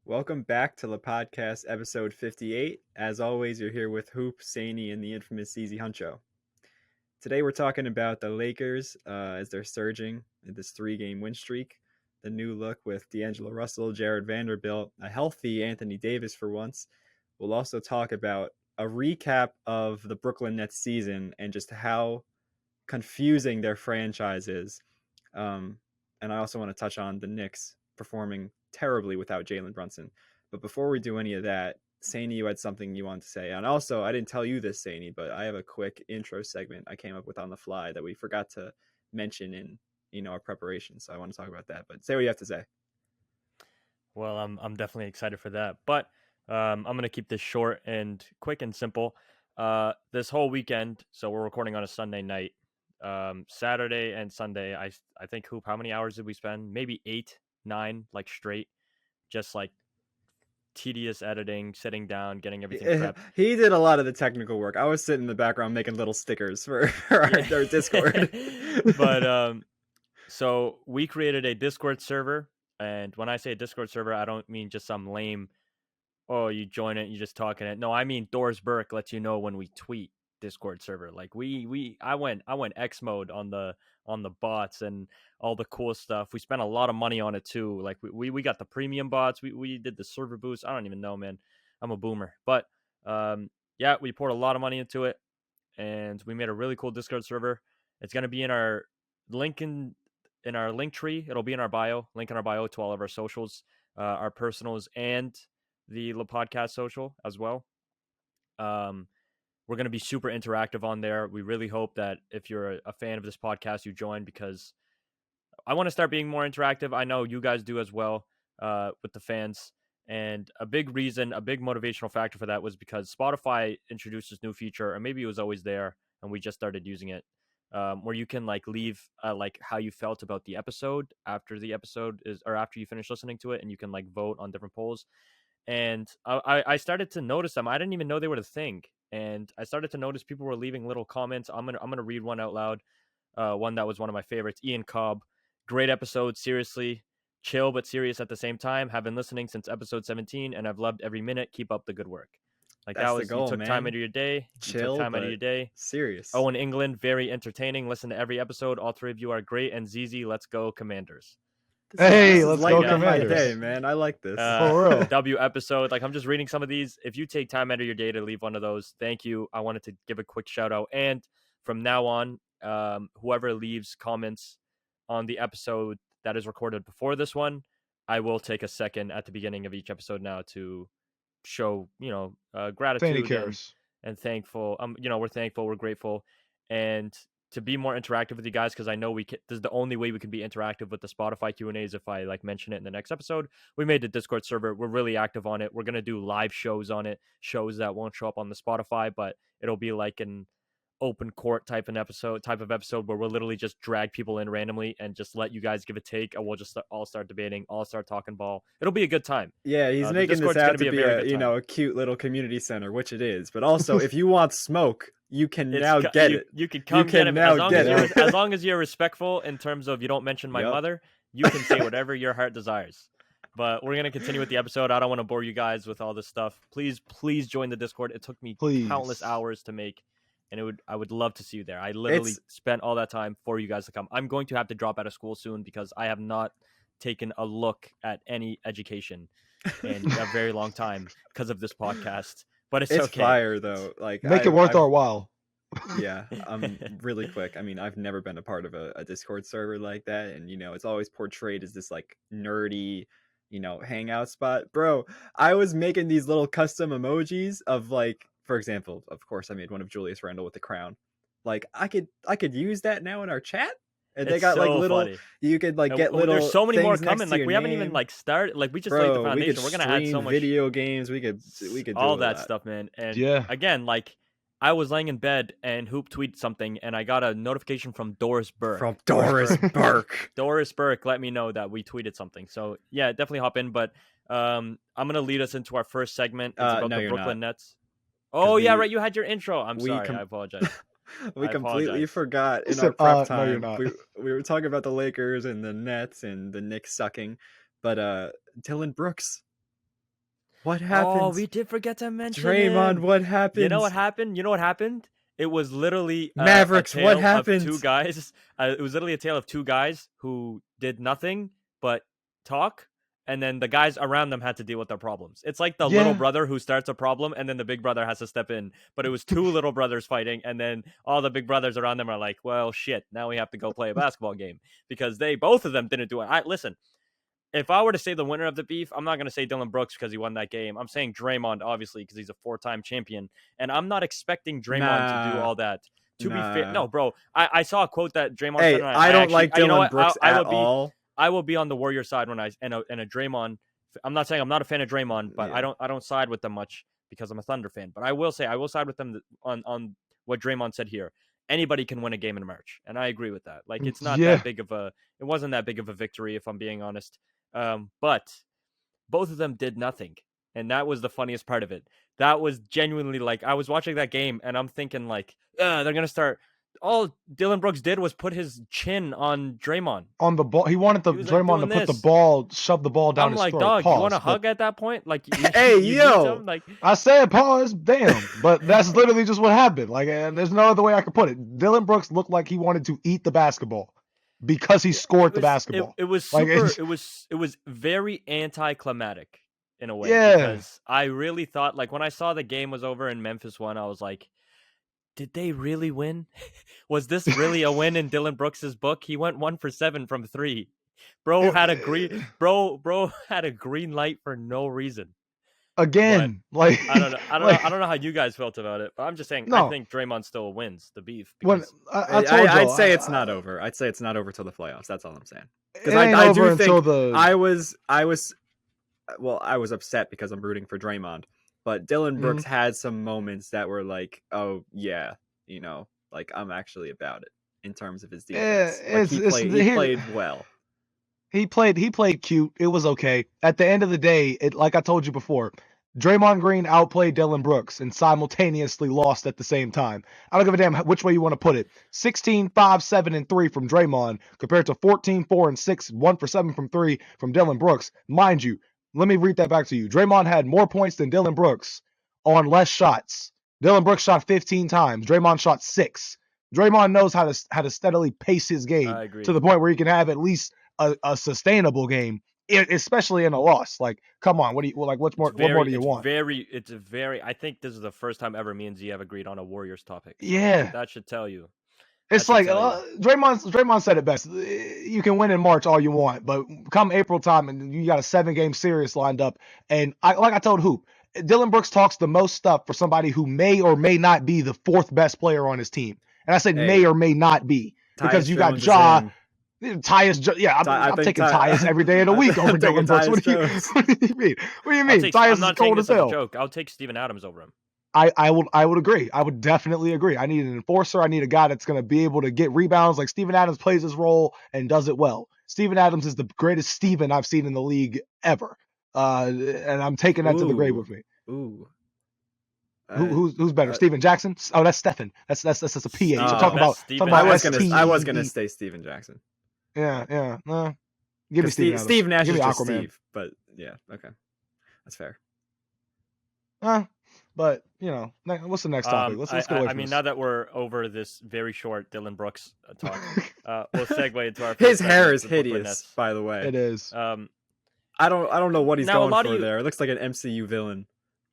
Welcome back to LePodcast episode 58. As always, you're here with Hoop, Saney, and the infamous Easy Huncho. Today we're talking about the Lakers as they're surging in this 3-game win streak. The new look with D'Angelo Russell, Jared Vanderbilt, a healthy Anthony Davis for once. We'll also talk about a recap of the Brooklyn Nets season and just how confusing their franchise is. And I also want to touch on the Knicks performing terribly without Jalen Brunson. But before we do any of that, Saney, you had something you wanted to say. And also, I didn't tell you this, Saney, but I have a quick intro segment I came up with on the fly that we forgot to mention in our preparation. So I want to talk about that. But say what you have to say. Well, I'm definitely excited for that. But I'm gonna keep this short and quick and simple. This whole weekend, so we're recording on a Sunday night. Saturday and Sunday, I think Hoop, how many hours did we spend? Maybe 8, 9, like straight, just like tedious editing, sitting down, getting everything prepped. He did a lot of the technical work. I was sitting in the background making little stickers for our Discord. But so we created a Discord server, and when I say Discord server, I don't mean just some lame, oh, you join it, you just talk in it. No, I mean Doors Burke lets you know when we tweet. Discord server. Like I went X mode on the bots and all the cool stuff. We spent a lot of money on it too. Like we got the premium bots. We did the server boost. I don't even know, man. I'm a boomer. But yeah, we poured a lot of money into it, and we made a really cool Discord server. It's gonna be in our link in our link tree. It'll be in our bio. Link in our bio to all of our socials, our personals, and the LePodcast social as well. We're going to be super interactive on there. We really hope that if you're a fan of this podcast, you join, because I want to start being more interactive. I know you guys do as well with the fans. And a big reason, a big motivational factor for that was because Spotify introduced this new feature, or maybe it was always there and we just started using it, where you can like leave like how you felt about the episode after the episode is, or after you finish listening to it, and you can like vote on different polls. And I started to notice them. I didn't even know they were the thing, and I started to notice people were leaving little comments. I'm gonna read one out loud. One that was one of my favorites. Ian Cobb, great episode. Seriously, chill but serious at the same time. Have been listening since episode 17, and I've loved every minute. Keep up the good work. Like That's that the was goal, you took man. time out of your day. Chill, you took time out of your day. Serious. Oh, in England, very entertaining. Listen to every episode. All three of you are great. And ZZ, let's go Commanders. Hey, let's go Commanders. My day, man. I like this. For real. W episode. Like, I'm just reading some of these. If you take time out of your day to leave one of those, thank you. I wanted to give a quick shout out. And from now on, whoever leaves comments on the episode that is recorded before this one, I will take a second at the beginning of each episode now to show, gratitude and thankful. We're thankful, we're grateful, and to be more interactive with you guys, because I know this is the only way we can be interactive with the Spotify Q&As if I like mention it in the next episode. We made the Discord server. We're really active on it. We're going to do live shows on it, shows that won't show up on the Spotify, but it'll be like an open court type of episode where we'll literally just drag people in randomly and just let you guys give a take, and we'll just all start debating, all start talking ball. It'll be a good time. Yeah, he's making this out to be a cute little community center, which it is. But also, if you want smoke, you can now get it. You can come get it. As long as you're respectful in terms of you don't mention my mother, you can say whatever your heart desires. But we're going to continue with the episode. I don't want to bore you guys with all this stuff. Please join the Discord. It took me countless hours to make, and I would love to see you there. I literally spent all that time for you guys to come. I'm going to have to drop out of school soon because I have not taken a look at any education in a very long time because of this podcast. But it's okay. Fire though. Like, make it worth our while. Yeah, really quick. I mean, I've never been a part of a Discord server like that, and it's always portrayed as this like nerdy, hangout spot. Bro, I was making these little custom emojis of like, for example, of course, I made one of Julius Randle with the crown. Like, I could use that now in our chat. And they got so like little funny. You could like get little. There's so many more coming. Like we haven't even like started. Like we just laid the foundation. We're gonna add so much video games. We could do all that stuff, man. And again, like I was laying in bed and Hoop tweeted something, and I got a notification from Doris Burke. Doris Burke let me know that we tweeted something. So yeah, definitely hop in. But I'm gonna lead us into our first segment. It's about the Brooklyn Nets. Oh yeah, right. You had your intro. I'm sorry. I apologize. We completely forgot in our prep time. No, we were talking about the Lakers and the Nets and the Knicks sucking, but Dillon Brooks What happened? Oh, we did forget to mention Draymond, him. what happened? You know what happened? It was literally Mavericks, a tale what happened? of two guys. It was literally a tale of two guys who did nothing but talk, and then the guys around them had to deal with their problems. It's like the little brother who starts a problem, and then the big brother has to step in. But it was two little brothers fighting, and then all the big brothers around them are like, well, shit, now we have to go play a basketball game because both of them didn't do it. Listen. If I were to say the winner of the beef, I'm not going to say Dillon Brooks because he won that game. I'm saying Draymond, obviously, because he's a 4-time champion. And I'm not expecting Draymond to do all that. To be fair, no, bro. I saw a quote that Draymond said. Hey, I don't like Dillon Brooks at all. I will be on the Warrior side when a Draymond. I'm not saying I'm not a fan of Draymond, but I don't side with them much because I'm a Thunder fan. But I will side with them on what Draymond said here. Anybody can win a game in March, and I agree with that. Like it's not that big of a. It wasn't that big of a victory, if I'm being honest. But both of them did nothing. And that was the funniest part of it. That was genuinely like, I was watching that game and I'm thinking like, they're going to start. All Dillon Brooks did was put his chin on Draymond. On the ball. He wanted Draymond to put shove the ball down his throat. I'm like, dog, pause, you want a hug at that point? Like, hey, yo. Like, I said pause, damn. But that's literally just what happened. Like, there's no other way I could put it. Dillon Brooks looked like he wanted to eat the basketball. Because he scored the basketball. It was super. It was very anticlimactic in a way. Yeah. Because I really thought, like, when I saw the game was over and Memphis won, I was like, did they really win? Was this really a win in Dillon Brooks's book? He went 1 for 7 from 3. Bro had a green light for no reason. Again, but like I don't know how you guys felt about it, but I'm just saying I think Draymond still wins the beef. I'd say it's not over. I'd say it's not over till the playoffs. That's all I'm saying. Because I do think I was upset because I'm rooting for Draymond, but Dillon Brooks had some moments that were like, oh yeah, like I'm actually about it in terms of his defense. He played well. He played cute. It was okay. At the end of the day, like I told you before, Draymond Green outplayed Dillon Brooks and simultaneously lost at the same time. I don't give a damn which way you want to put it. 16, 5, 7, and 3 from Draymond compared to 14, 4, and 6, 1 for 7 from 3 from Dillon Brooks. Mind you, let me read that back to you. Draymond had more points than Dillon Brooks on less shots. Dillon Brooks shot 15 times. Draymond shot 6. Draymond knows how to steadily pace his game to the point where he can have at least a sustainable game, especially in a loss. Like, come on, what more do you want? I think this is the first time ever me and Z have agreed on a Warriors topic. Yeah, that should tell you. It's like Draymond said it best. You can win in March all you want, but come April time and you got a 7-game series lined up. And I told Hoop, Dillon Brooks talks the most stuff for somebody who may or may not be the 4th best player on his team. And I said may or may may be because you got Ja. Tyus, I'm taking Tyus every day of the week over Dillon Brooks. What do you mean? What do you mean? Tyus is cold as hell. Joke. I'll take Steven Adams over him. I would agree. I would definitely agree. I need an enforcer. I need a guy that's going to be able to get rebounds. Like Steven Adams plays his role and does it well. Steven Adams is the greatest Steven I've seen in the league ever. And I'm taking that to the grave with me. Ooh. Who's better, Steven Jackson? Oh, that's Stephen. That's a PH. I was gonna say Steven Jackson. Yeah. Give me Steve Nash is just Steve, but yeah, okay, that's fair. But what's the next topic? Let's get away from this. Now that we're over this very short Dillon Brooks talk, we'll segue into our. His hair is hideous, by the way. It is. I don't know what he's going for there. It looks like an MCU villain.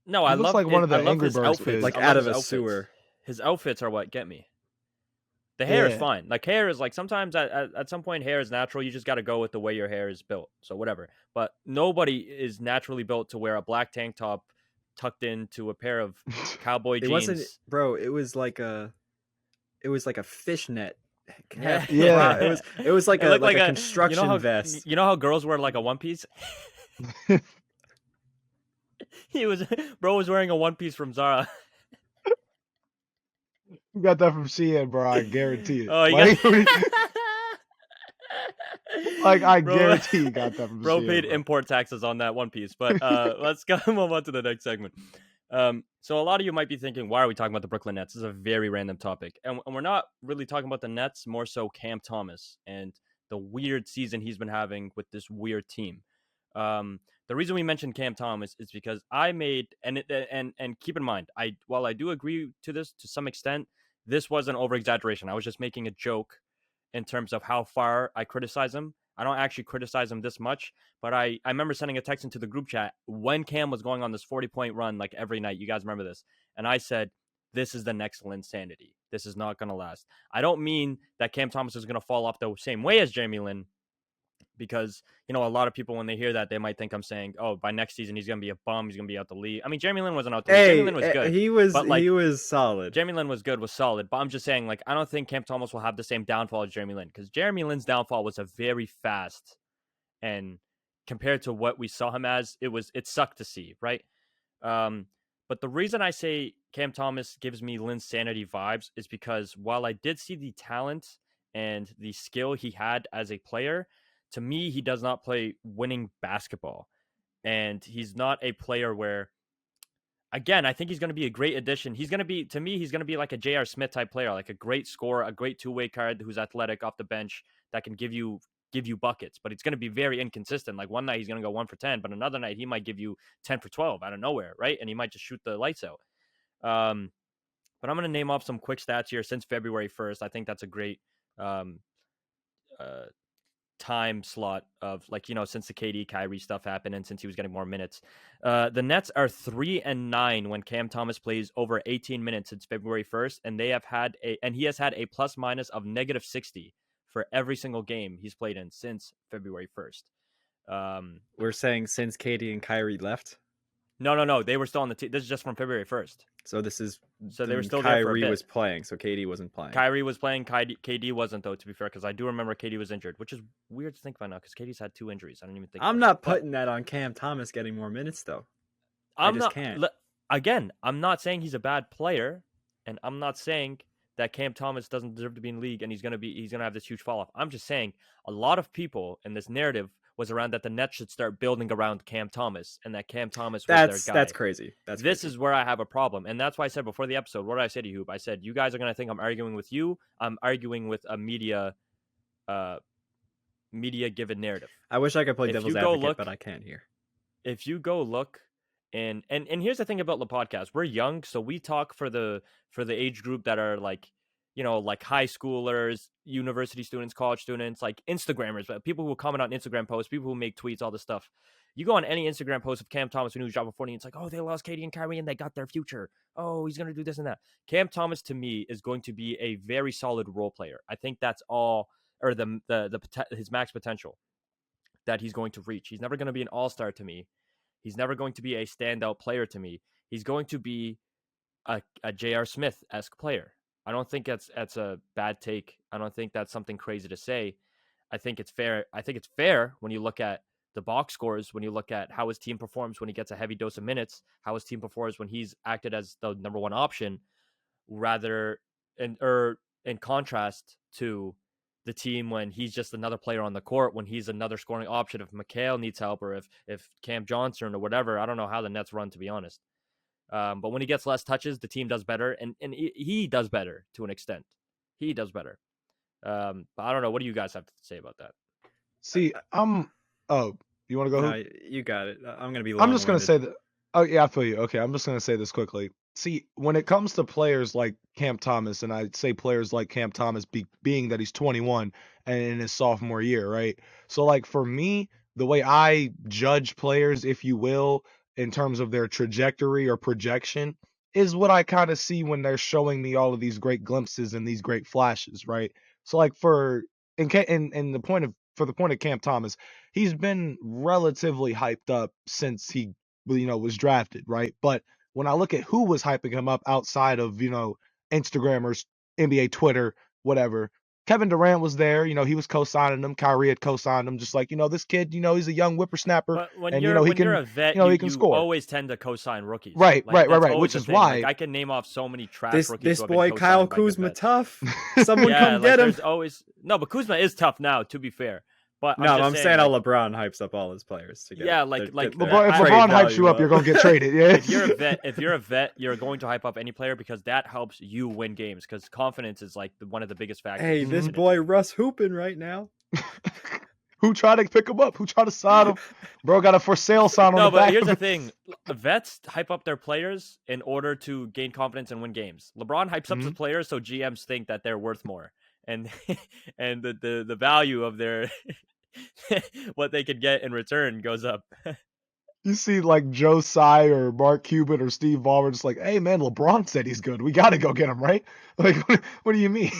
No, I love like one of the Angry Birds outfits. Like out of a sewer. His outfits are what get me. The hair is fine. Like hair is like sometimes at some point hair is natural. You just got to go with the way your hair is built. So whatever. But nobody is naturally built to wear a black tank top tucked into a pair of cowboy jeans. Wasn't, bro. It was like a fishnet. Yeah. It was like a construction vest. You know how girls wear like a one piece? Bro was wearing a one piece from Zara. You got that from Shein, bro. I guarantee it. Oh, I guarantee you got that from Shein. Bro paid import taxes on that one piece. But let's go move on to the next segment. So a lot of you might be thinking, why are we talking about the Brooklyn Nets? This is a very random topic. And we're not really talking about the Nets, more so Cam Thomas and the weird season he's been having with this weird team. The reason we mentioned Cam Thomas is because I made and keep in mind, while I do agree to this to some extent, this was an over exaggeration. I was just making a joke in terms of how far I criticize him. I don't actually criticize him this much, but I remember sending a text into the group chat when Cam was going on this 40-point run like every night. You guys remember this? And I said, this is the next Linsanity. This is not going to last. I don't mean that Cam Thomas is going to fall off the same way as Jeremy Lin, because, a lot of people, when they hear that, they might think I'm saying, oh, by next season, he's going to be a bum. He's going to be out the league. I mean, Jeremy Lin wasn't out the league. Jeremy Lin was good. He was solid. Jeremy Lin was solid. But I'm just saying, I don't think Cam Thomas will have the same downfall as Jeremy Lin, because Jeremy Lin's downfall was a very fast, and compared to what we saw him as, it sucked to see, right? But the reason I say Cam Thomas gives me Linsanity vibes is because while I did see the talent and the skill he had as a player, to me, he does not play winning basketball. And he's not a player where, again, I think he's going to be a great addition. He's going to be like a J.R. Smith type player, like a great scorer, a great two-way card who's athletic off the bench that can give you buckets, but it's going to be very inconsistent. Like one night he's going to go 1 for 10, but another night he might give you 10 for 12 out of nowhere, right? And he might just shoot the lights out. But I'm going to name off some quick stats here since February 1st. I think that's a great time slot of since the KD Kyrie stuff happened and since he was getting more minutes. The Nets are 3-9 when Cam Thomas plays over 18 minutes since February 1st, and he has had a plus minus of -60 for every single game he's played in since February 1st. We're saying since KD and Kyrie left? No. They were still on the team. This is just from February 1st. So they were still Kyrie there for a bit. was playing, so KD wasn't playing. Kyrie was playing. KD wasn't, though, to be fair, because I do remember KD was injured, which is weird to think about now because KD's had 2 injuries. I don't even think. I'm not putting that on Cam Thomas getting more minutes, though. I just can't. Again, I'm not saying he's a bad player, and I'm not saying that Cam Thomas doesn't deserve to be in the league and he's gonna have this huge fall off. I'm just saying a lot of people in this narrative was around that the Nets should start building around Cam Thomas and that Cam Thomas was their guy. That's crazy. This is where I have a problem. And that's why I said before the episode, what did I say to you, Hoop? I said, you guys are going to think I'm arguing with you. I'm arguing with a media given narrative. I wish I could play devil's advocate, but I can't here. If you go look, and here's the thing about LePodcast. We're young, so we talk for the age group that are like high schoolers, university students, college students, like Instagrammers, but people who comment on Instagram posts, people who make tweets, all this stuff. You go on any Instagram post of Cam Thomas when he was dropping 40, and it's like, oh, they lost KD and Kyrie and they got their future. Oh, he's going to do this and that. Cam Thomas, to me, is going to be a very solid role player. I think that's all, or his max potential that he's going to reach. He's never going to be an all-star to me. He's never going to be a standout player to me. He's going to be a J.R. Smith-esque player. I don't think that's a bad take. I don't think that's something crazy to say. I think it's fair. I think it's fair when you look at the box scores, when you look at how his team performs when he gets a heavy dose of minutes, how his team performs when he's acted as the number one option, rather in contrast to the team when he's just another player on the court, when he's another scoring option. If McHale needs help or if Cam Johnson or whatever, I don't know how the Nets run, to be honest. But when he gets less touches, the team does better, and he does better to an extent. He does better. But I don't know. What do you guys have to say about that? See, Oh, you want to go? No, you got it. I'm gonna be. I'm just gonna say that. Oh yeah, I feel you. Okay, I'm just gonna say this quickly. See, when it comes to players like Cam Thomas, and I'd say players like Cam Thomas, being that he's 21 and in his sophomore year, right? So like for me, the way I judge players, if you will, in terms of their trajectory or projection, is what I kind of see when they're showing me all of these great glimpses and these great flashes, right? So like for the point of Cam Thomas, he's been relatively hyped up since he was drafted, right? But when I look at who was hyping him up outside of Instagrammers, NBA Twitter, whatever, Kevin Durant was there. He was co-signing him. Kyrie had co-signed him, just like this kid. He's a young whippersnapper, but when and you're a vet, he can score. You always tend to co-sign rookies, right? Which is why I can name off so many trash rookies. This boy Kyle Kuzma tough. Someone come get him. But Kuzma is tough now. To be fair. But I'm saying how LeBron hypes up all his players together. Yeah, if LeBron hypes you up, you're gonna get traded. Yeah. If you're a vet, you're going to hype up any player because that helps you win games. Because confidence is like one of the biggest factors. Hey, this boy Russ hooping right now. Who tried to pick him up? Who tried to sign him? Bro got a for sale sign on No, the but back. here's of the it. thing: vets hype up their players in order to gain confidence and win games. LeBron hypes up his players so GMs think that they're worth more, and and the value of their what they could get in return goes up. You see like Joe Tsai or Mark Cuban or Steve Ballmer just like, hey man, LeBron said he's good. We got to go get him, right? Like, what do you mean?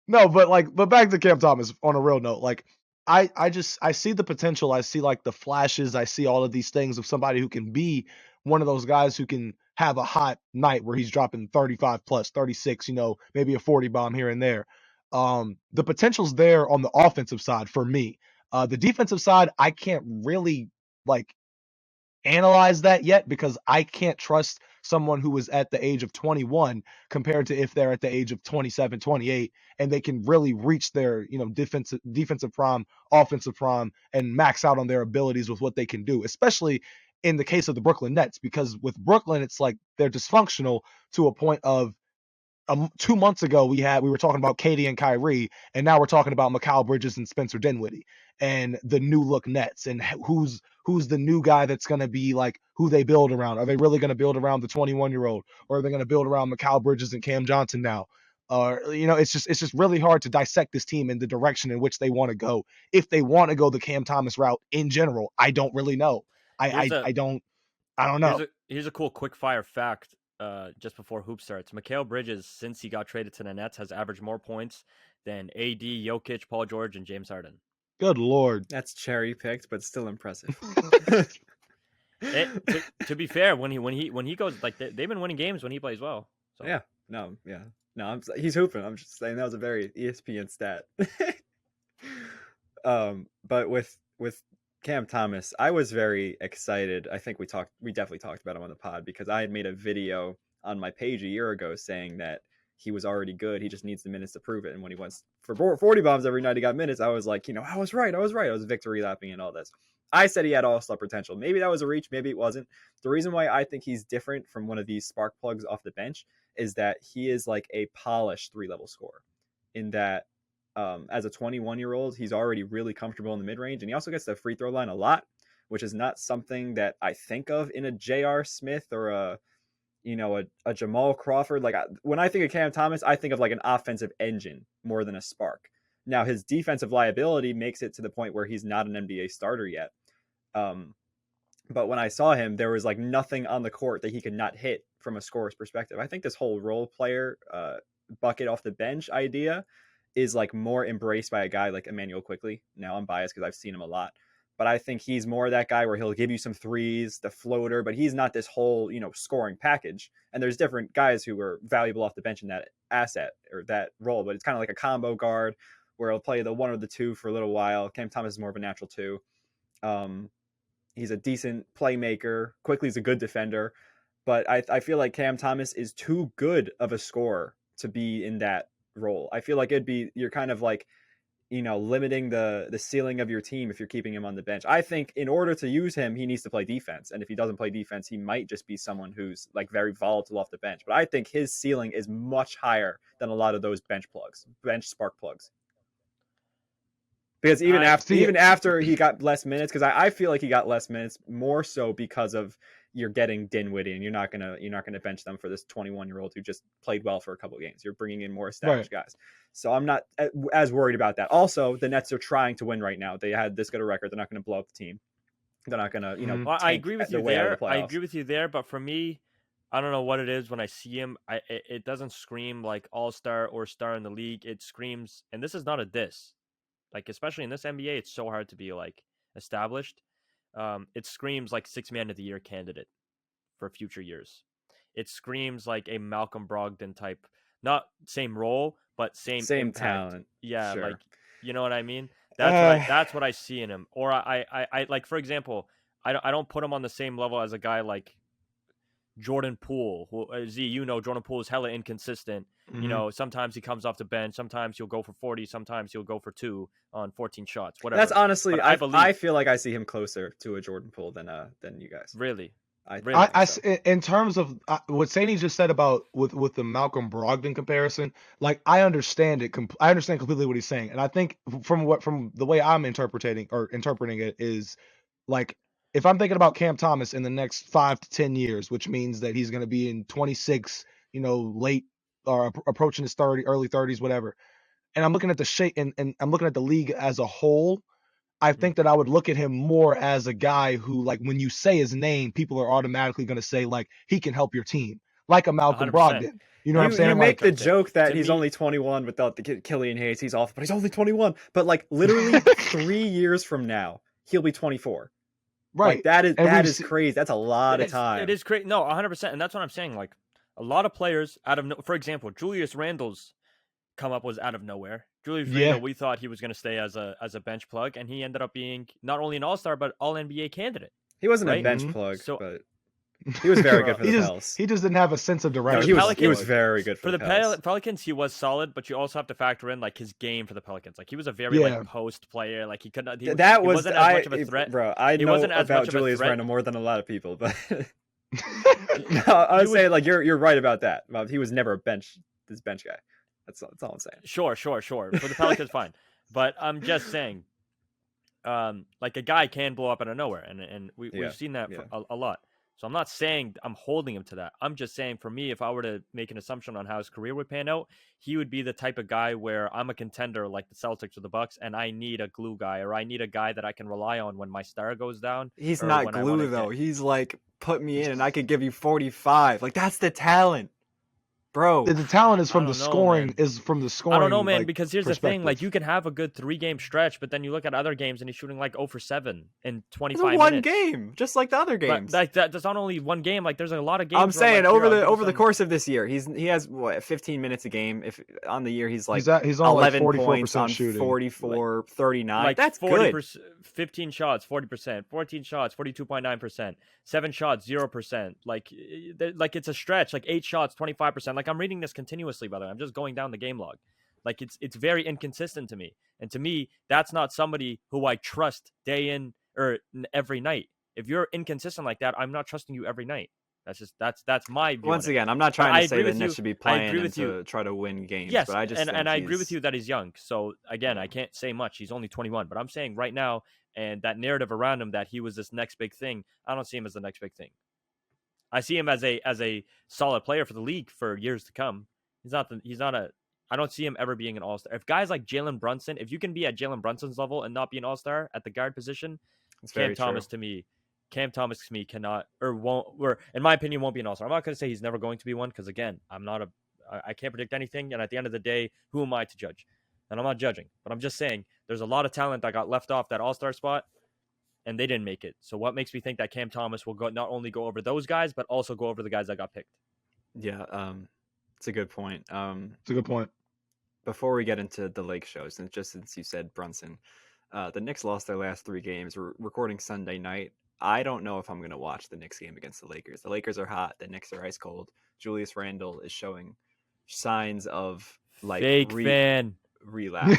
No, but back to Cam Thomas on a real note. Like, I see the potential. I see like the flashes. I see all of these things of somebody who can be one of those guys who can have a hot night where he's dropping 35 plus, 36, maybe a 40 bomb here and there. The potential's there on the offensive side for me. The defensive side, I can't really like analyze that yet because I can't trust someone who is at the age of 21 compared to if they're at the age of 27, 28, and they can really reach their, defensive prime, offensive prime, and max out on their abilities with what they can do, especially in the case of the Brooklyn Nets, because with Brooklyn, it's like they're dysfunctional to a point of 2 months ago we were talking about Katie and Kyrie, and now we're talking about Mikal Bridges and Spencer Dinwiddie and the new look Nets and who's the new guy that's going to be like who they build around. Are they really going to build around the 21-year-old, or are they going to build around Mikal Bridges and Cam Johnson now? It's just really hard to dissect this team in the direction in which they want to go. If they want to go the Cam Thomas route in general, I don't really know. I don't know. Here's a cool quick fire fact. Just before hoop starts, Mikal Bridges, since he got traded to the Nets, has averaged more points than AD, Jokic, Paul George, and James Harden. Good Lord. That's cherry picked, but still impressive. To be fair, when he goes, like they've been winning games when he plays well. So. No, he's hooping. I'm just saying that was a very ESPN stat. But with Cam Thomas, I was very excited. I think we definitely talked about him on the pod because I had made a video on my page a year ago saying that he was already good. He just needs the minutes to prove it. And when he went for 40 bombs every night, he got minutes. I was like, I was right. I was victory lapping and all this. I said he had all-star potential. Maybe that was a reach. Maybe it wasn't. The reason why I think he's different from one of these spark plugs off the bench is that he is like a polished 3-level scorer in that as a 21-year-old, he's already really comfortable in the mid-range, and he also gets the free throw line a lot, which is not something that I think of in a J.R. Smith or a Jamal Crawford. Like when I think of Cam Thomas, I think of like an offensive engine more than a spark. Now his defensive liability makes it to the point where he's not an NBA starter yet. But when I saw him, there was like nothing on the court that he could not hit from a scorer's perspective. I think this whole role player bucket off the bench idea is like more embraced by a guy like Emmanuel Quickley. Now I'm biased because I've seen him a lot, but I think he's more that guy where he'll give you some threes, the floater, but he's not this whole, scoring package. And there's different guys who are valuable off the bench in that asset or that role, but it's kind of like a combo guard where he'll play the one or the two for a little while. Cam Thomas is more of a natural two. He's a decent playmaker. Quickley's a good defender, but I feel like Cam Thomas is too good of a scorer to be in that role. I feel like you're kind of like, limiting the ceiling of your team if you're keeping him on the bench. I think in order to use him, he needs to play defense. And if he doesn't play defense, he might just be someone who's like very volatile off the bench. But I think his ceiling is much higher than a lot of those bench spark plugs. Because even after he got less minutes, because I feel like he got less minutes more so because of you're getting Dinwiddie, and you're not gonna bench them for this 21-year-old who just played well for a couple of games. You're bringing in more established guys, so I'm not as worried about that. Also, the Nets are trying to win right now. They had this good a record. They're not going to blow up the team. They're not going to, Well, I agree with you there. But for me, I don't know what it is when I see him. It doesn't scream like all-star or star in the league. It screams, and this is not a diss. Like, especially in this NBA, it's so hard to be like established. It screams like 6 Man of the Year candidate for future years. It screams like a Malcolm Brogdon type, not same role, but same impact. Talent. Yeah, sure. like, you know what I mean? That's what I see in him. Or I like, for example, I don't put him on the same level as a guy like Jordan Poole. Jordan Poole is hella inconsistent. Mm-hmm. Sometimes he comes off the bench. Sometimes he'll go for 40. Sometimes he'll go for 2 on 14 shots. Whatever. That's honestly, I feel like I see him closer to a Jordan Poole than you guys. Really? Really? I in terms of what Sandy just said about with the Malcolm Brogdon comparison, like I understand it. I understand completely what he's saying, and I think from the way I'm interpreting it is like if I'm thinking about Cam Thomas in the next 5 to 10 years, which means that he's going to be in 26, late or approaching his early 30s, whatever. And I'm looking at the shape and I'm looking at the league as a whole. I think that I would look at him more as a guy who, like, when you say his name, people are automatically going to say, like, he can help your team, like a Malcolm 100%. Brogdon. You know what I'm saying? You make Like, the joke that he's me- only 21 without the Killian Hayes. He's off, but he's only 21. But, like, literally 3 years from now, he'll be 24. right. Like, that is see- crazy. That's a lot of time. It is crazy. No, 100%. And that's what I'm saying. Like, a lot of players for example, Julius Randle's come up was out of nowhere. Julius Randle, we thought he was going to stay as a bench plug, and he ended up being not only an All-Star but All-NBA candidate. He wasn't a right? bench plug, So- but he was very good for the Pels. He just didn't have a sense of No, direction. he was very good for the Pels. Pelicans. He was solid, but you also have to factor in like his game for the Pelicans. Like he was a very like post player. Like he could not. He wasn't as much of a threat, bro. I know wasn't as about much of a Julius threat. Randle more than a lot of people, but no, I was saying like you're right about that. He was never this bench guy. That's all I'm saying. Sure. For the Pelicans, fine. But I'm just saying, like a guy can blow up out of nowhere, and we've seen that for a lot. So I'm not saying I'm holding him to that. I'm just saying for me, if I were to make an assumption on how his career would pan out, he would be the type of guy where I'm a contender like the Celtics or the Bucks, and I need a glue guy, or I need a guy that I can rely on when my star goes down. He's not glue though. He's like, put me in and I could give you 45. Like that's the talent. Bro, the talent is from the scoring. Man. Is from the scoring. I don't know, man. Like, because here's the thing: like you can have a good 3-game stretch, but then you look at other games and he's shooting like 0 for 7 in 25 minutes. One game, just like the other games. But that's not only one game. Like there's a lot of games. I'm saying over the course of this year, he has what 15 minutes a game. If on the year he's like he's on 11 like 44% points on shooting. 44, 39. Like that's 40%, good. 15 shots, 40%, 14 shots, 42.9%, 7 shots, 0%. Like it's a stretch. Like 8 shots, 25%. Like I'm reading this continuously, by the way. I'm just going down the game log. Like it's very inconsistent to me. And to me, that's not somebody who I trust day in or every night. If you're inconsistent like that, I'm not trusting you every night. That's my view. Once again, I'm not trying to say that Knicks should be playing to try to win games. Yes, but I just and I agree with you that he's young. So again, I can't say much. He's only 21, but I'm saying right now, and that narrative around him that he was this next big thing, I don't see him as the next big thing. I see him as a solid player for the league for years to come. I don't see him ever being an all-star. If guys like Jalen Brunson, if you can be at Jalen Brunson's level and not be an all-star at the guard position, Cam Thomas to me cannot or won't, or in my opinion, won't be an all-star. I'm not going to say he's never going to be one because again, I can't predict anything. And at the end of the day, who am I to judge? And I'm not judging, but I'm just saying there's a lot of talent that got left off that all-star spot and they didn't make it. So what makes me think that Cam Thomas will not only go over those guys, but also go over the guys that got picked? Yeah, it's a good point. It's a good point. Before we get into the Lake shows, and just since you said Brunson, the Knicks lost their last 3 games. We're recording Sunday night. I don't know if I'm going to watch the Knicks game against the Lakers. The Lakers are hot. The Knicks are ice cold. Julius Randle is showing signs of like fake fan relapse.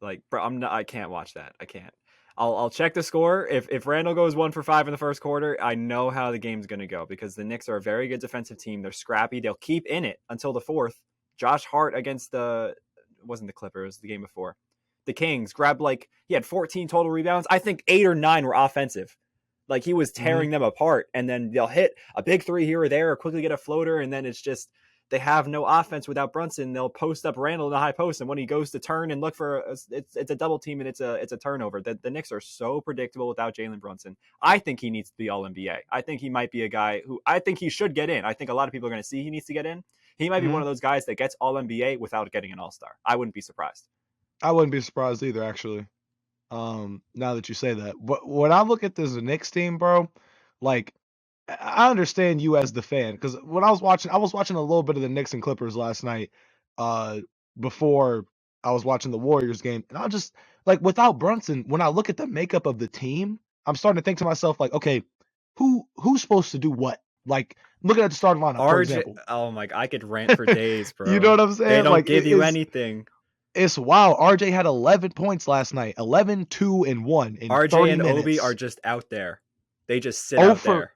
Like, bro, I can't watch that. I can't. I'll check the score. If Randle goes 1 for 5 in the first quarter, I know how the game's going to go because the Knicks are a very good defensive team. They're scrappy. They'll keep in it until the 4th. Josh Hart against it wasn't the Clippers, the game before. The Kings grabbed he had 14 total rebounds. I think 8 or 9 were offensive. Like he was tearing them apart. And then they'll hit a big 3 here or there or quickly get a floater. And then it's just, they have no offense without Brunson. They'll post up Randle in the high post. And when he goes to turn and look for it's a double team and it's a turnover. The Knicks are so predictable without Jalen Brunson. I think he needs to be all NBA. I think he might be a guy who I think he should get in. I think a lot of people are going to see he needs to get in. He might be one of those guys that gets all NBA without getting an all-star. I wouldn't be surprised. I wouldn't be surprised either, actually. Now that you say that, but when I look at this Knicks team, bro, like I understand you as the fan because when I was watching a little bit of the Knicks and Clippers last night, before I was watching the Warriors game, and I just like without Brunson, when I look at the makeup of the team, I'm starting to think to myself like, okay, who's supposed to do what? Like looking at the starting lineup, for example. Oh my, I could rant for days, bro. You know what I'm saying? They don't give you anything. It's wow. RJ had 11 points last night. 11, 2, and 1 in RJ 30 and minutes. Obi are just out there. They just sit out there.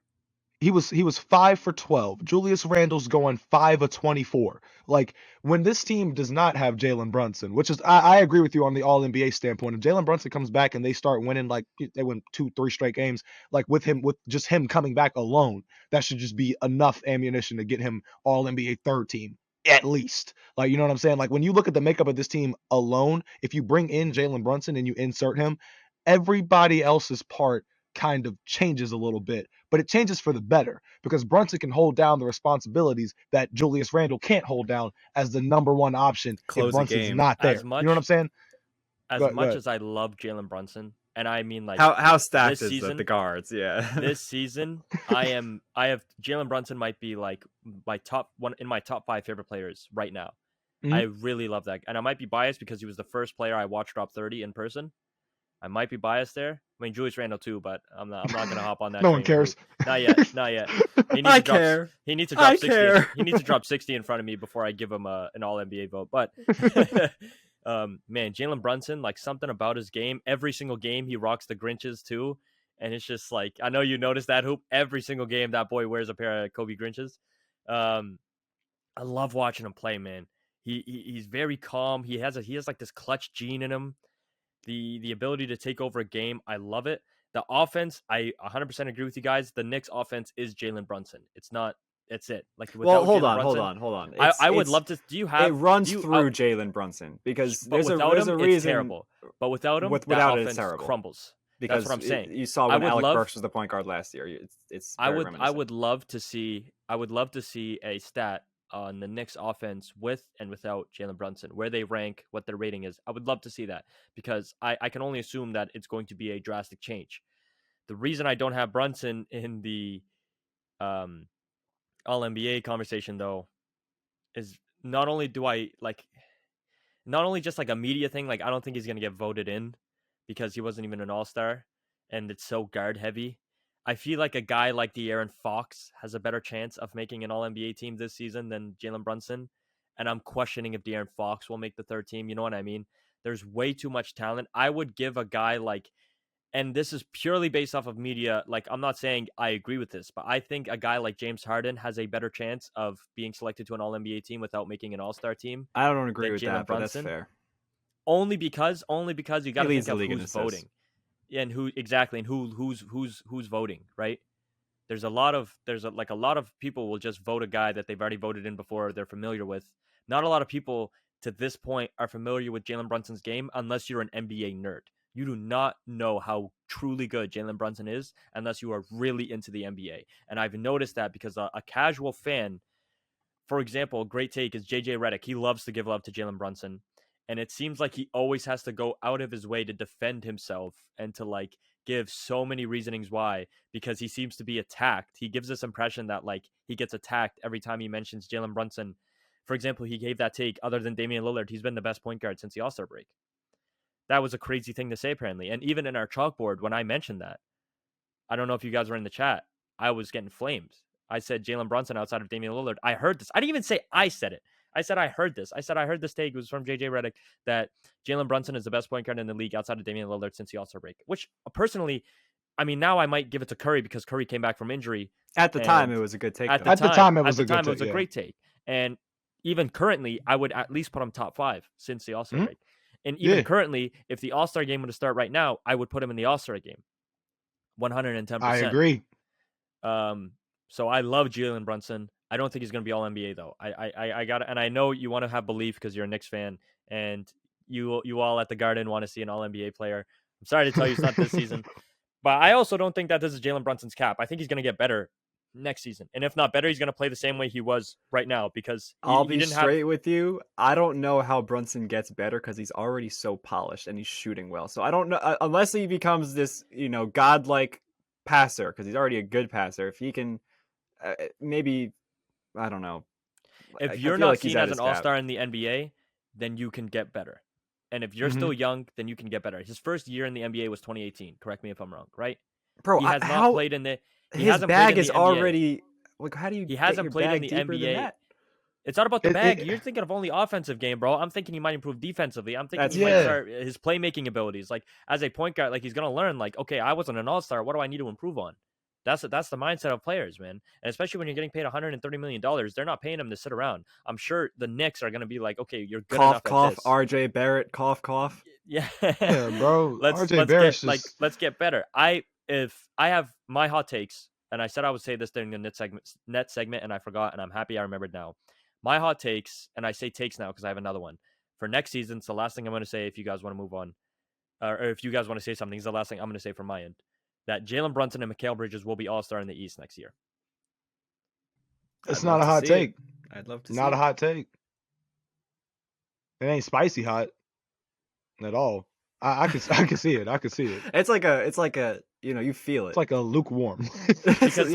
He was 5 for 12. Julius Randle's going 5 of 24. Like, when this team does not have Jalen Brunson, which is I agree with you on the All NBA standpoint. If Jalen Brunson comes back and they start winning, like they win 2-3 straight games, like with just him coming back alone, that should just be enough ammunition to get him All NBA third team at least. Like, you know what I'm saying? Like, when you look at the makeup of this team alone, if you bring in Jalen Brunson and you insert him, everybody else's part kind of changes a little bit, but it changes for the better because Brunson can hold down the responsibilities that Julius Randle can't hold down as the number one option Close if the Brunson's game. not there. As much You know what I'm saying? as Go much ahead. as I love Jalen Brunson, and I mean like How stacked this is season, the guards? Yeah. this season, I have Jalen Brunson might be like my top 5 favorite players right now. Mhm. I really love that, and I might be biased because he was the first player I watched drop 30 in person. I might be biased there. I mean, Julius Randle too, but I'm not gonna hop on that. No one train with cares. Hoop. Not yet. Not yet. He needs I to drop, care. He needs to I drop 60. care. He needs to drop 60 in front of me before I give him an All NBA vote. But man, Jalen Brunson, like something about his game. Every single game he rocks the Grinches too, and it's just like I know you noticed that, Hoop. Every single game that boy wears a pair of Kobe Grinches. I love watching him play, man. He's very calm. He has like this clutch gene in him. The ability to take over a game, I love it. The offense, I 100% agree with you guys. The Knicks offense is Jalen Brunson. It's not. It's it. Like Well, without hold Jalen on. Brunson, It's- I would it's- love to. Do you have? It runs do you, through Jalen Brunson because but there's without a him, reason. it's terrible. But without him, without that it, it's offense terrible. crumbles. Because That's what I'm saying. You saw I when would Alec love- Burks was the point guard last year. It's I very would reminiscent. love to see a stat on the Knicks offense with and without Jalen Brunson, where they rank, what their rating is. I would love to see that because I can only assume that it's going to be a drastic change. The reason I don't have Brunson in the All NBA conversation though is not only just like a media thing, like I don't think he's gonna get voted in because he wasn't even an All-Star and it's so guard heavy. I feel like a guy like De'Aaron Fox has a better chance of making an All-NBA team this season than Jalen Brunson. And I'm questioning if De'Aaron Fox will make the third team. You know what I mean? There's way too much talent. I would give a guy like, and this is purely based off of media. Like, I'm not saying I agree with this, but I think a guy like James Harden has a better chance of being selected to an All-NBA team without making an All-Star team. I don't agree than with Jalen that, but that's Brunson. fair. Only because you got to leads think the of league in who's assists. voting. And who's voting, right? There's a lot of people will just vote a guy that they've already voted in before, they're familiar with. Not a lot of people to this point are familiar with Jalen Brunson's game unless you're an NBA nerd. You do not know how truly good Jalen Brunson is unless you are really into the NBA. And I've noticed that because a casual fan, for example, a great take is JJ Redick. He loves to give love to Jalen Brunson. And it seems like he always has to go out of his way to defend himself and to like give so many reasonings why, because he seems to be attacked. He gives this impression that like he gets attacked every time he mentions Jalen Brunson. For example, he gave that take, other than Damian Lillard, he's been the best point guard since the All-Star break. That was a crazy thing to say, apparently. And even in our chalkboard, when I mentioned that, I don't know if you guys were in the chat, I was getting flamed. I said Jalen Brunson outside of Damian Lillard. I heard this. I didn't even say I said it. I said I heard this. I said I heard this take. It was from JJ Redick that Jalen Brunson is the best point guard in the league outside of Damian Lillard since the All-Star break. Which personally, I mean, now I might give it to Curry because Curry came back from injury. At the time, it was a good take. At the time, it was a great take. And even currently, I would at least put him top 5 since the All-Star break. And even currently, if the All-Star game were to start right now, I would put him in the All-Star game. 110%. I agree. So I love Jalen Brunson. I don't think he's going to be All NBA though. I got it, and I know you want to have belief because you're a Knicks fan, and you all at the Garden want to see an All NBA player. I'm sorry to tell you it's not this season, but I also don't think that this is Jalen Brunson's cap. I think he's going to get better next season, and if not better, he's going to play the same way he was right now because I'll be straight with you. I don't know how Brunson gets better because he's already so polished and he's shooting well. So I don't know unless he becomes this godlike passer because he's already a good passer. If he can maybe. I don't know. If you're not seen as an all-star in the NBA, then you can get better. And if you're still young, then you can get better. His first year in the NBA was 2018. Correct me if I'm wrong, right? Bro, he has not played in the. His bag is already. Like, how do you? He hasn't played in the NBA. It's not about the bag. You're thinking of only offensive game, bro. I'm thinking he might improve defensively. I'm thinking he might start his playmaking abilities. Like as a point guard, like he's gonna learn. Like, okay, I wasn't an all-star. What do I need to improve on? That's the mindset of players, man. And especially when you're getting paid $130 million, they're not paying him to sit around. I'm sure the Knicks are going to be like, okay, you're good enough cough, at this. RJ Barrett, cough. Yeah, Yeah, bro. let's Barrett's get just... let's get better. If I have my hot takes, and I said I would say this during the net segment, and I forgot, and I'm happy I remembered now. My hot takes, and I say takes now because I have another one for next season. It's the last thing I'm going to say. If you guys want to move on, or if you guys want to say something, it's the last thing I'm going to say from my end. That Jalen Brunson and Mikal Bridges will be all-star in the East next year. It's not a hot take. I'd love to see Not a hot take. It ain't spicy hot at all. I can see it. I can see it. It's like a you feel it. It's like a lukewarm. Because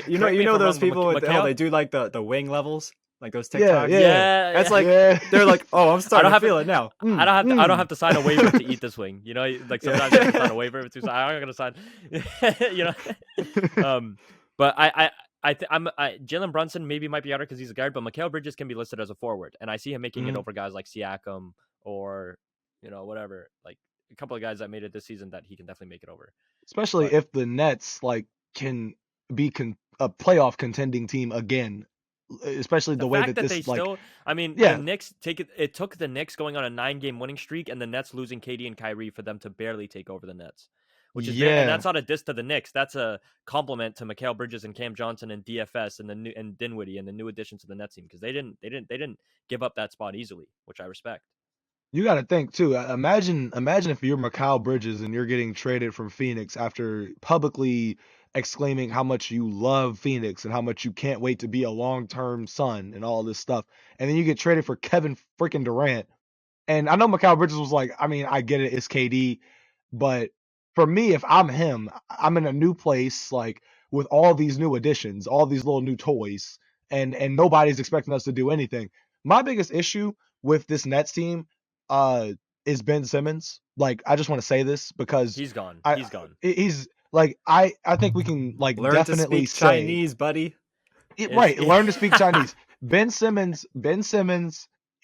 you know those people with they do like the wing levels, like those TikToks. Yeah. That's like they're like, oh, I'm starting to feel it now. I don't have to sign a waiver to eat this wing. You know, like sometimes you have to sign a waiver to. I'm not gonna sign. You know, but Jalen Brunson maybe might be out because he's a guard, but Mikal Bridges can be listed as a forward, and I see him making it over guys like Siakam or whatever, like a couple of guys that made it this season that he can definitely make it over. Especially if the Nets can be a playoff contending team again. Especially the way that this, they still, the Knicks it took the Knicks going on a 9-game winning streak and the Nets losing KD and Kyrie for them to barely take over the Nets, which is and that's not a diss to the Knicks. That's a compliment to Mikal Bridges and Cam Johnson and DFS and Dinwiddie and the new addition to the Nets team because they didn't give up that spot easily, which I respect. You got to think too. Imagine if you're Mikal Bridges and you're getting traded from Phoenix after publicly exclaiming how much you love Phoenix and how much you can't wait to be a long-term Sun and all this stuff. And then you get traded for Kevin freaking Durant. And I know Mikal Bridges was like, I get it, it's KD. But for me, if I'm him, I'm in a new place, like with all these new additions, all these little new toys, and nobody's expecting us to do anything. My biggest issue with this Nets team is Ben Simmons. Like, I just want to say this because he's gone. He's like, I think we can learn definitely to speak Chinese, buddy. Right, learn to speak Chinese. Ben Simmons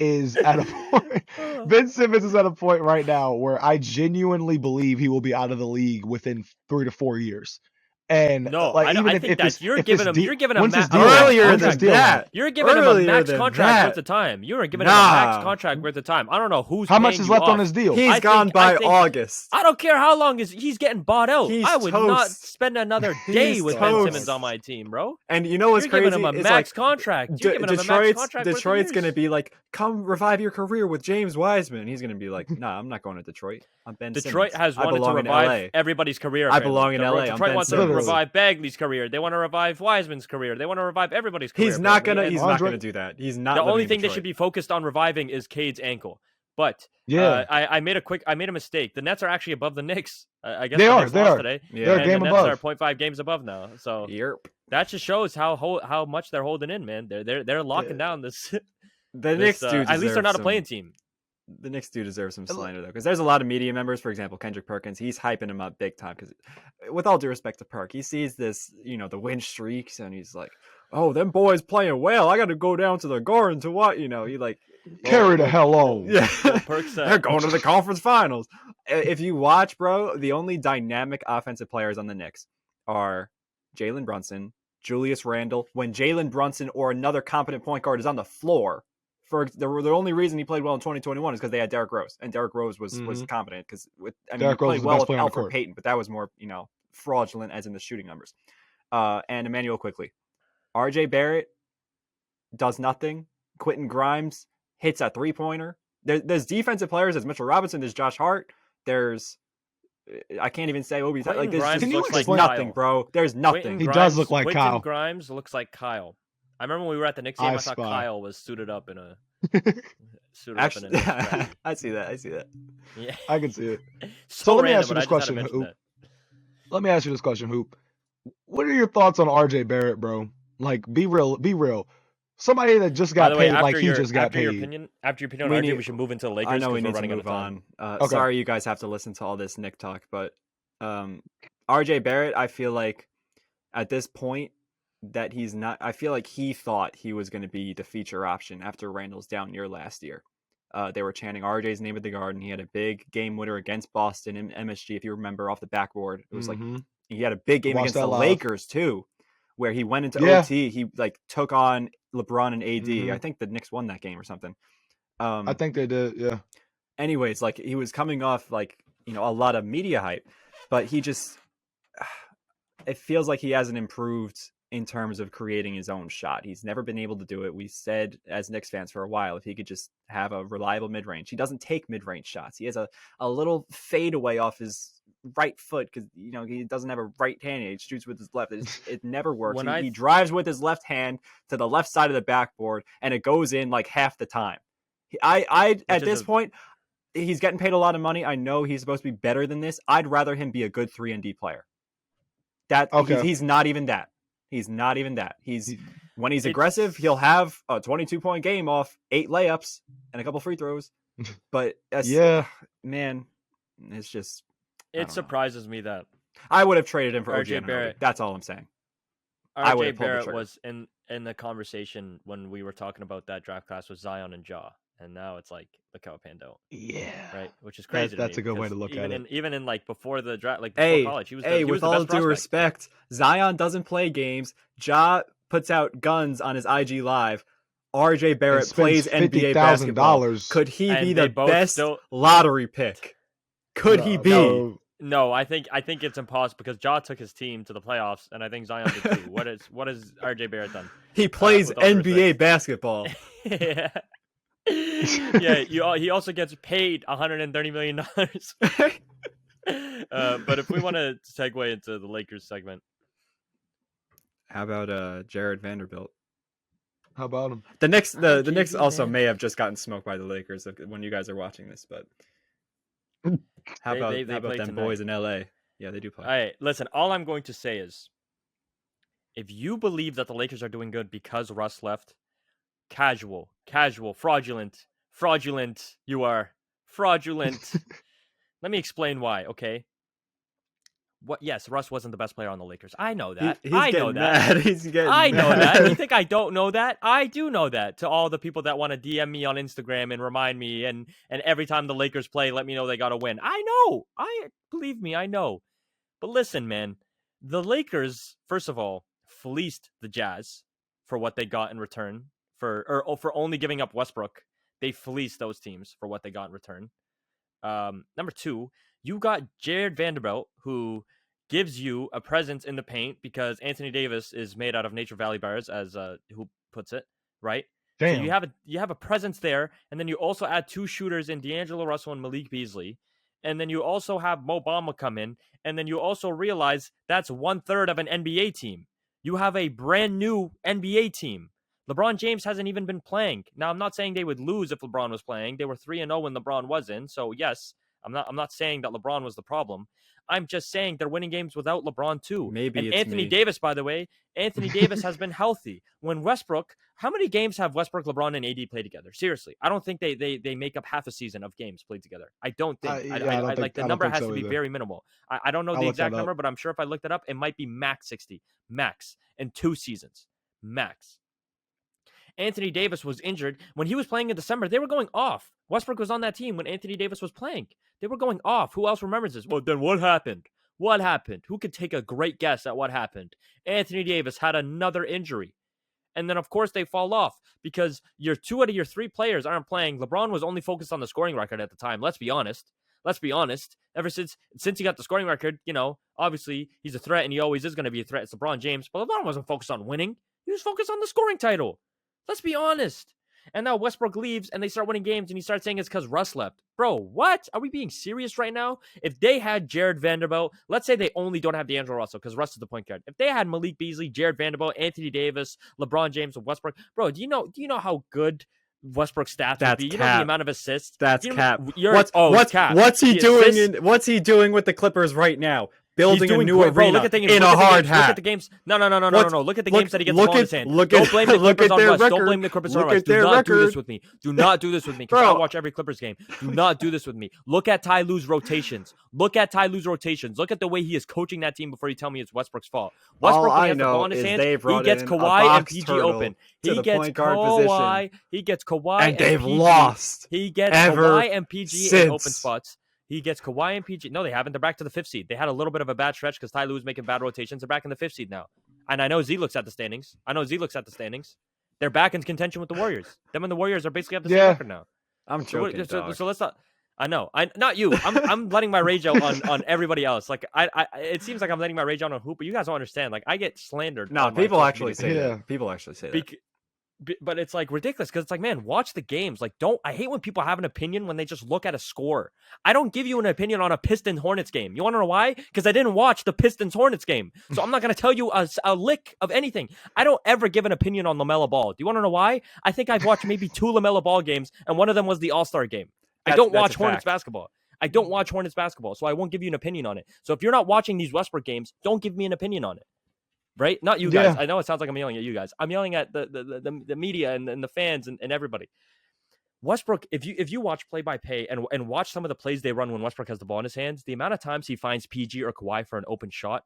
is at a point. Ben Simmons is at a point right now where I genuinely believe he will be out of the league within 3 to 4 years. And no, like, I think that you're giving him earlier than that. You're giving him a max contract worth of time. You are giving him a max contract worth of time. I don't know how much is left on his deal. He's gone by August. I don't care how long he's getting bought out. I would toast. Not spend another day with Ben Simmons on my team, bro. And you know what's crazy? You're giving him a max contract. You're giving him a max contract. Detroit's gonna be like, come revive your career with James Wiseman. He's gonna be like, nah, I'm not going to Detroit. I'm Ben Simmons. Detroit has wanted to revive everybody's career. I belong in LA. Detroit wants to revive Bagley's career. They want to revive Wiseman's career. They want to revive everybody's career. He's not gonna do that. He's not. The only thing they should be focused on reviving is Cade's ankle. But I made a mistake. The Nets are actually above the Knicks. I guess they are today. Yeah. They're a game the above. Nets are 0.5 games above now. So that just shows how much they're holding in, man. They're locking down this. The Knicks do. At least they're not a playing team. The Knicks do deserve some slander, though, because there's a lot of media members. For example, Kendrick Perkins, he's hyping him up big time. Because, with all due respect to Perk, he sees this, the win streaks, and he's like, "Oh, them boys playing well. I got to go down to the Garden to what?" He like carry the hell on. Yeah, they're going to the conference finals. If you watch, bro, the only dynamic offensive players on the Knicks are Jalen Brunson, Julius Randle. When Jalen Brunson or another competent point guard is on the floor. The only reason he played well in 2021 is because they had Derrick Rose, and Derrick Rose was competent because he played well with Alfred Payton, but that was more fraudulent as in the shooting numbers. And Emmanuel quickly, RJ Barrett does nothing. Quentin Grimes hits a 3-pointer. There's defensive players. There's Mitchell Robinson. There's Josh Hart. There's I can't even say Obi's like this. There's nothing, Kyle. Bro. There's nothing. He does look like Quentin Kyle. Grimes looks like Kyle. I remember when we were at the Knicks game. I thought Kyle was suited up in a. Actually, I see that. Yeah, I can see it. So let me ask you this question, Hoop. Let me ask you this question, Hoop. What are your thoughts on RJ Barrett, bro? Like, be real. Somebody that just got paid like he just got paid. After your opinion on RJ, we should move into the Lakers. I know we need to move on. Sorry you guys have to listen to all this Knick talk, but RJ Barrett, I feel like at this point, that he's not. I feel like he thought he was going to be the feature option after Randall's down year last year. They were chanting RJ's name at the Garden. He had a big game winner against Boston in MSG, if you remember, off the backboard. It was like He had a big game Watched against that the live. Lakers too, where he went into Yeah. OT. He like took on LeBron and AD. Mhm. I think the Knicks won that game or something. I think they did. Yeah. Anyways, like he was coming off like, you know, a lot of media hype, but he just, it feels like he hasn't improved in terms of creating his own shot. He's never been able to do it. We said as Knicks fans for a while, if he could just have a reliable mid-range. He doesn't take mid-range shots. He has a little fadeaway off his right foot because, you know, he doesn't have a right hand. He shoots with his left. It never works. He drives with his left hand to the left side of the backboard, and it goes in like half the time. At this point, he's getting paid a lot of money. I know he's supposed to be better than this. I'd rather him be a good 3-and-D player. He's not even that. He's not even that. When he's aggressive, he'll have a 22-point game off 8 layups and a couple free throws. But man, it's just. It surprises me that I would have traded him for RJ Barrett. That's all I'm saying. RJ Barrett was in the conversation when we were talking about that draft class with Zion and Ja. And now it's like, look how it panned out. Yeah. Right? Which is crazy. That's a good way to look at it. Even in like before the draft, like before college, he was with all due respect, Zion doesn't play games. Ja puts out guns on his IG Live. RJ Barrett plays NBA basketball. Could he be the best lottery pick? Could he be? No, I think it's impossible because Ja took his team to the playoffs, and I think Zion did too. What has RJ Barrett done? He plays NBA basketball. Yeah. Yeah, he also gets paid $130 million. But if we want to segue into the Lakers segment, how about Jared Vanderbilt? How about him? The Knicks also may have just gotten smoked by the Lakers when you guys are watching this, but how about them boys in LA? Yeah, they do play. All right, listen. All I'm going to say is, if you believe that the Lakers are doing good because Russ left, casual, fraudulent. You are fraudulent. Let me explain why, okay? Yes, Russ wasn't the best player on the Lakers. I know that. I know that. I know that. You think I don't know that? I do know that. To all the people that want to DM me on Instagram and remind me, and every time the Lakers play, let me know they got to win. I know. Believe me, I know. But listen, man, the Lakers, first of all, fleeced the Jazz for what they got in return for only giving up Westbrook. They fleeced those teams for what they got in return. Number two, you got Jared Vanderbilt, who gives you a presence in the paint because Anthony Davis is made out of Nature Valley bars, as who puts it, right? Damn. So you have a presence there, and then you also add 2 shooters in D'Angelo Russell and Malik Beasley, and then you also have Mo Bamba come in, and then you also realize that's 1/3 of an NBA team. You have a brand new NBA team. LeBron James hasn't even been playing. Now, I'm not saying they would lose if LeBron was playing. They were 3-0 when LeBron wasn't. So yes, I'm not saying that LeBron was the problem. I'm just saying they're winning games without LeBron too. Maybe Anthony Davis, by the way, Anthony Davis has been healthy. When Westbrook, how many games have Westbrook, LeBron, and AD played together? Seriously, I don't think they make up half a season of games played together. I don't think. The number has to be very minimal. I don't know the exact number, but I'm sure if I looked it up, it might be max 60, max in 2 seasons, max. Anthony Davis was injured. When he was playing in December, they were going off. Westbrook was on that team when Anthony Davis was playing. They were going off. Who else remembers this? Well, then what happened? What happened? Who could take a great guess at what happened? Anthony Davis had another injury. And then, of course, they fall off because your 2 out of your 3 players aren't playing. LeBron was only focused on the scoring record at the time. Let's be honest. Ever since he got the scoring record, you know, obviously he's a threat and he always is going to be a threat. It's LeBron James. But LeBron wasn't focused on winning. He was focused on the scoring title. Let's be honest. And now Westbrook leaves and they start winning games and he starts saying it's because Russ left. Bro, what? Are we being serious right now? If they had Jared Vanderbilt, let's say they only don't have D'Angelo Russell because Russ is the point guard. If they had Malik Beasley, Jared Vanderbilt, Anthony Davis, LeBron James, and Westbrook, bro, do you know how good Westbrook's stats would be? You know the amount of assists? That's cap. Cap. What's he doing? What's he doing with the Clippers right now? Building a new arena in a hard hat. Look at the games. No. Look at the games that he gets the ball in his hand. Don't blame the Clippers on Russ. Don't blame the Clippers on Russ. Do not do this with me. Do not do this with me. Because I'll watch every Clippers game. Do not do this with me. Look at Ty Lue's rotations. Look at the way he is coaching that team before you tell me it's Westbrook's fault. Westbrook, when he has the ball in his hand, he gets Kawhi and PG open. He gets Kawhi. And they've lost. He gets Kawhi and PG in open spots. He gets Kawhi and PG. No, they haven't. They're back to the 5th seed. They had a little bit of a bad stretch because Ty Lue was making bad rotations. They're back in the 5th seed now. And I know Z looks at the standings. They're back in contention with the Warriors. Them and the Warriors are basically at the same record now. I'm joking. So let's not. I know. Not you. I'm letting my rage out on everybody else. Like I it seems like I'm letting my rage out on Hoop, but you guys don't understand. Like I get slandered. No, people actually say that. People actually say that. But it's like ridiculous because it's like, man, watch the games. Like, I hate when people have an opinion when they just look at a score. I don't give you an opinion on a Pistons Hornets game. You want to know why? Because I didn't watch the Pistons Hornets game. So I'm not going to tell you a lick of anything. I don't ever give an opinion on LaMelo Ball. Do you want to know why? I think I've watched maybe 2 LaMelo Ball games, and one of them was the All-Star game. I don't watch Hornets basketball. So I won't give you an opinion on it. So if you're not watching these Westbrook games, don't give me an opinion on it. Right? Not you guys. I know it sounds like I'm yelling at you guys. I'm yelling at the media and the fans and everybody. Westbrook, if you watch play-by-play and watch some of the plays they run when Westbrook has the ball in his hands, the amount of times he finds PG or Kawhi for an open shot,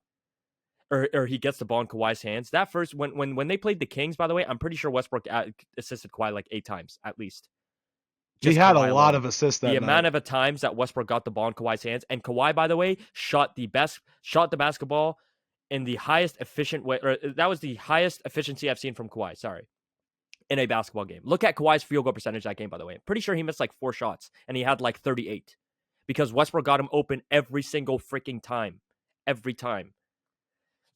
or he gets the ball in Kawhi's hands. That first, when they played the Kings, by the way, I'm pretty sure Westbrook assisted Kawhi like 8 times at least. He had a lot of assists that night. The amount of times that Westbrook got the ball in Kawhi's hands, and Kawhi, by the way, shot the basketball in the highest efficient way, or that was the highest efficiency I've seen from Kawhi, in a basketball game. Look at Kawhi's field goal percentage that game, by the way. I'm pretty sure he missed like 4 shots, and he had like 38. Because Westbrook got him open every single freaking time. Every time.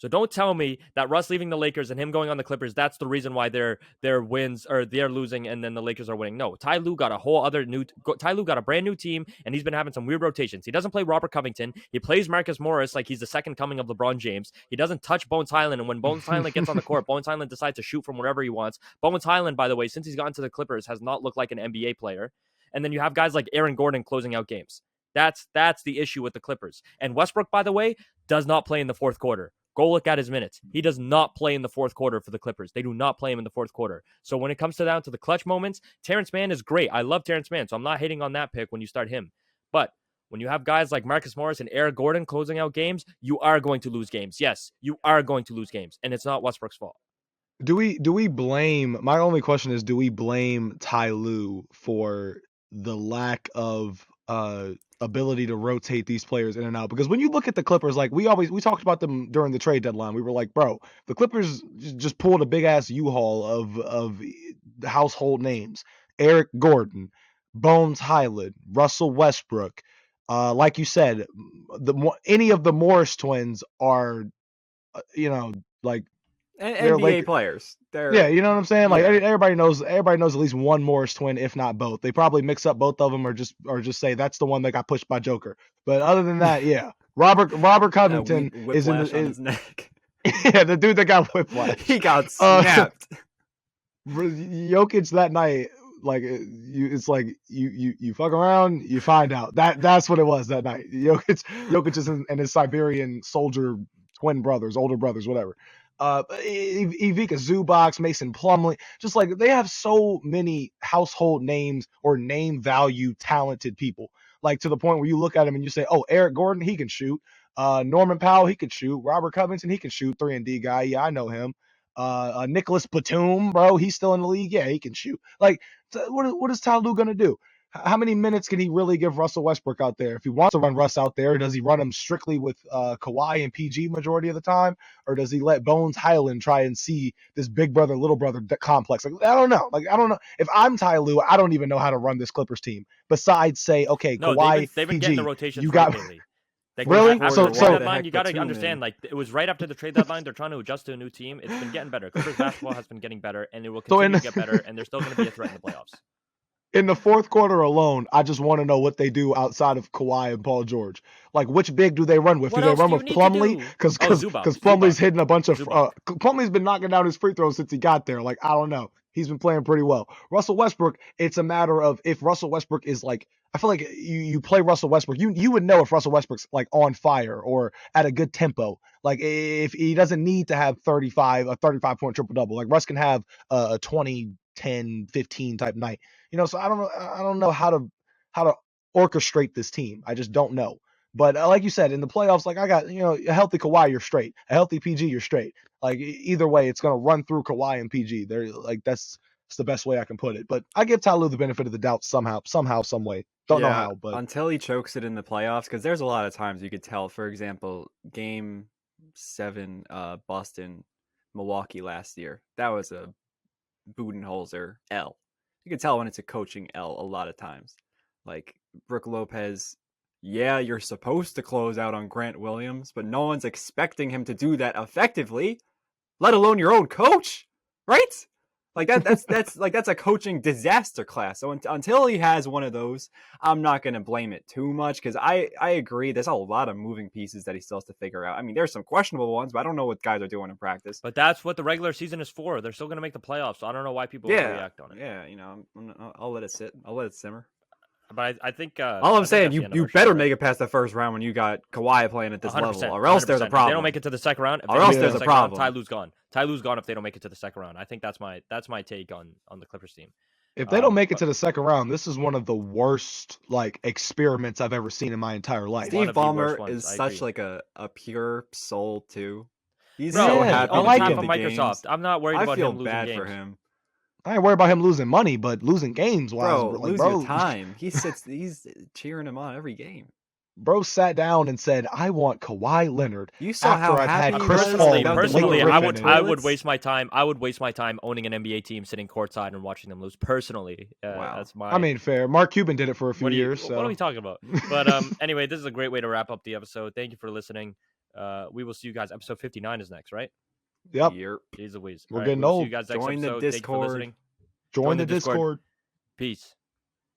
So don't tell me that Russ leaving the Lakers and him going on the Clippers, that's the reason why their wins, or they're losing and then the Lakers are winning. No, Ty Lue got a brand new team, and he's been having some weird rotations. He doesn't play Robert Covington. He plays Marcus Morris like he's the second coming of LeBron James. He doesn't touch Bones Highland, and when Bones Highland gets on the court, Bones Highland decides to shoot from wherever he wants. Bones Highland, by the way, since he's gotten to the Clippers, has not looked like an NBA player. And then you have guys like Aaron Gordon closing out games. That's the issue with the Clippers. And Westbrook, by the way, does not play in the fourth quarter. Go look at his minutes. He does not play in the fourth quarter for the Clippers. They do not play him in the fourth quarter. So when it comes down to the clutch moments, Terrence Mann is great. I love Terrence Mann, so I'm not hating on that pick when you start him. But when you have guys like Marcus Morris and Aaron Gordon closing out games, you are going to lose games. Yes, you are going to lose games, and it's not Westbrook's fault. Do we blame? My only question is, do we blame Ty Lue for the lack of ability to rotate these players in and out? Because when you look at the Clippers, like we talked about them during the trade deadline, we were like, bro, the Clippers just pulled a big ass U-Haul of household names: Eric Gordon, Bones Highland, Russell Westbrook. Like you said, any of the Morris twins are, like. And NBA players. Yeah, you know what I'm saying? Like everybody knows at least one Morris twin, if not both. They probably mix up both of them or just say that's the one that got pushed by Joker. But other than that, yeah. Robert Covington is in his neck. Yeah, the dude that got whiplash. He got snapped. Jokic that night, like it's like you fuck around, you find out. That's what it was that night. Jokic is and his Siberian soldier twin brothers, older brothers, whatever. Ivica Zubac, Mason Plumlee, just like they have so many household names or name value talented people, like to the point where you look at him and you say, oh, Eric Gordon, he can shoot. Norman Powell, he can shoot. Robert Covington, he can shoot. 3-and-D guy, yeah, I know him. Nicholas Batum, bro, he's still in the league. Yeah, he can shoot. Like, what is Ty Lue gonna do? How many minutes can he really give Russell Westbrook out there? If he wants to run Russ out there, does he run him strictly with Kawhi and PG majority of the time? Or does he let Bones Highland try and see this big brother, little brother complex? Like, I don't know. If I'm Ty Lue, I don't even know how to run this Clippers team. Besides say, okay, Kawhi, they've been PG, getting the rotation you got lately. Really? After the trade deadline, you got to understand, like, it was right after the trade deadline. They're trying to adjust to a new team. It's been getting better. Clippers basketball has been getting better, and it will continue to get better, and they're still going to be a threat in the playoffs. In the fourth quarter alone, I just want to know what they do outside of Kawhi and Paul George. Like, which big do they run with? Do they run with Plumlee? Because Plumlee's hitting a bunch of Plumlee's been knocking down his free throws since he got there. Like, I don't know. He's been playing pretty well. Russell Westbrook, it's a matter of if Russell Westbrook is like, I feel like you play Russell Westbrook, you would know if Russell Westbrook's like on fire or at a good tempo. Like, if he doesn't need to have a 35-point triple-double. Like, Russ can have a 20, 10, 15 type night. So I don't know how to orchestrate this team. I just don't know. But like you said, in the playoffs, like I got, a healthy Kawhi, you're straight. A healthy PG, you're straight. Like either way, it's gonna run through Kawhi and PG. They're like that's It's the best way I can put it. But I give Ty Lue the benefit of the doubt somehow, some way. Don't know how, but until he chokes it in the playoffs, because there's a lot of times you could tell. For example, Game 7, Boston, Milwaukee last year. That was a Budenholzer L. You can tell when it's a coaching L a lot of times. Like Brook Lopez, yeah, you're supposed to close out on Grant Williams, but no one's expecting him to do that effectively, let alone your own coach, right? Like that's a coaching disaster class. So until he has one of those, I'm not going to blame it too much because I agree. There's a lot of moving pieces that he still has to figure out. I mean, there's some questionable ones, but I don't know what guys are doing in practice. But that's what the regular season is for. They're still going to make the playoffs. So I don't know why people react on it. Yeah, I'll let it sit. I'll let it simmer. But I think all I'm saying, you better make it past the first round when you got Kawhi playing at this level, or else there's a problem. If they don't make it to the second round, or else there's a problem. Ty Lue's gone. Ty Lue's gone if they don't make it to the second round. I think that's my take on the Clippers team. If they don't make it to the second round, this is one of the worst experiments I've ever seen in my entire life. Steve Ballmer is such like a pure soul too. He's so happy. I like him. From Microsoft. I'm not worried about him losing games. I feel bad for him. I ain't worried about him losing money, but losing games. Losing time. He's cheering him on every game. Bro sat down and said, "I want Kawhi Leonard." You saw how happy had Chris Paul. Personally, I would waste my time. I would waste my time owning an NBA team, sitting courtside and watching them lose. Personally, wow. That's my. I mean, fair. Mark Cuban did it for a few years. So. What are we talking about? But anyway, this is a great way to wrap up the episode. Thank you for listening. We will see you guys. Episode 59 is next, right? Yep. Jeez Louise. We're getting old. See you guys next Join episode. the Discord. Thank you for listening. Join the Discord. Peace.